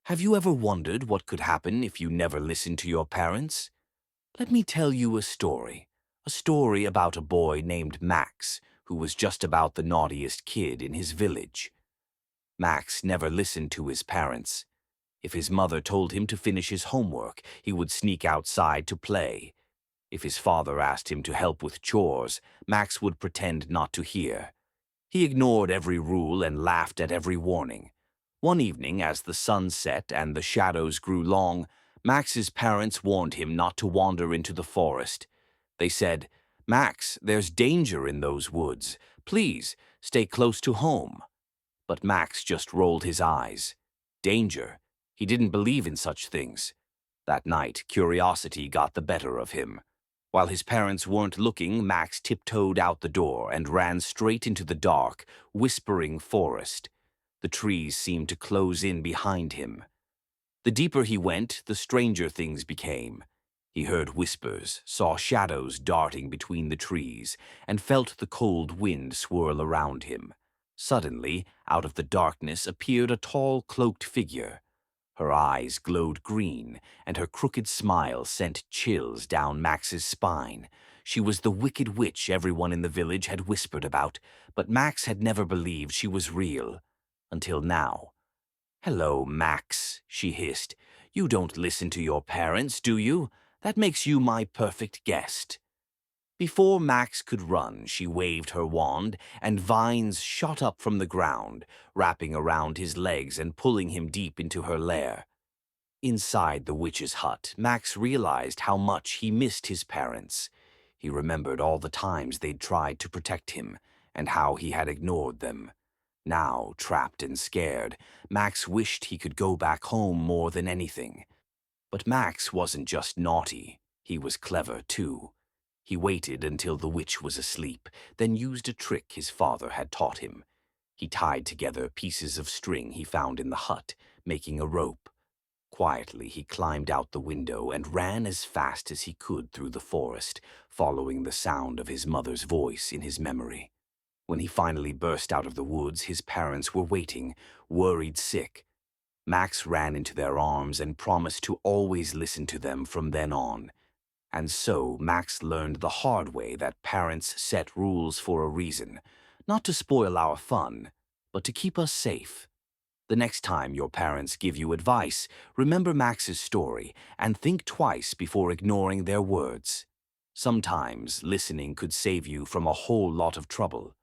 Have you ever wondered what could happen if you never listened to your parents? Let me tell you a story about a boy named Max, who was just about the naughtiest kid in his village. Max never listened to his parents. If his mother told him to finish his homework, he would sneak outside to play. If his father asked him to help with chores, Max would pretend not to hear. He ignored every rule and laughed at every warning. One evening, as the sun set and the shadows grew long, Max's parents warned him not to wander into the forest. They said, "Max, there's danger in those woods. Please, stay close to home." But Max just rolled his eyes. Danger? He didn't believe in such things. That night, curiosity got the better of him. While his parents weren't looking, Max tiptoed out the door and ran straight into the dark, whispering forest. The trees seemed to close in behind him. The deeper he went, the stranger things became. He heard whispers, saw shadows darting between the trees, and felt the cold wind swirl around him. Suddenly, out of the darkness appeared a tall, cloaked figure. Her eyes glowed green, and her crooked smile sent chills down Max's spine. She was the wicked witch everyone in the village had whispered about, but Max had never believed she was real. Until now. "Hello, Max," she hissed. "You don't listen to your parents, do you? That makes you my perfect guest." Before Max could run, she waved her wand, and vines shot up from the ground, wrapping around his legs and pulling him deep into her lair. Inside the witch's hut, Max realized how much he missed his parents. He remembered all the times they'd tried to protect him, and how he had ignored them. Now, trapped and scared, Max wished he could go back home more than anything. But Max wasn't just naughty, he was clever too. He waited until the witch was asleep, then used a trick his father had taught him. He tied together pieces of string he found in the hut, making a rope. Quietly, he climbed out the window and ran as fast as he could through the forest, following the sound of his mother's voice in his memory. When he finally burst out of the woods, his parents were waiting, worried sick. Max ran into their arms and promised to always listen to them from then on. And so Max learned the hard way that parents set rules for a reason, not to spoil our fun, but to keep us safe. The next time your parents give you advice, remember Max's story and think twice before ignoring their words. Sometimes listening could save you from a whole lot of trouble.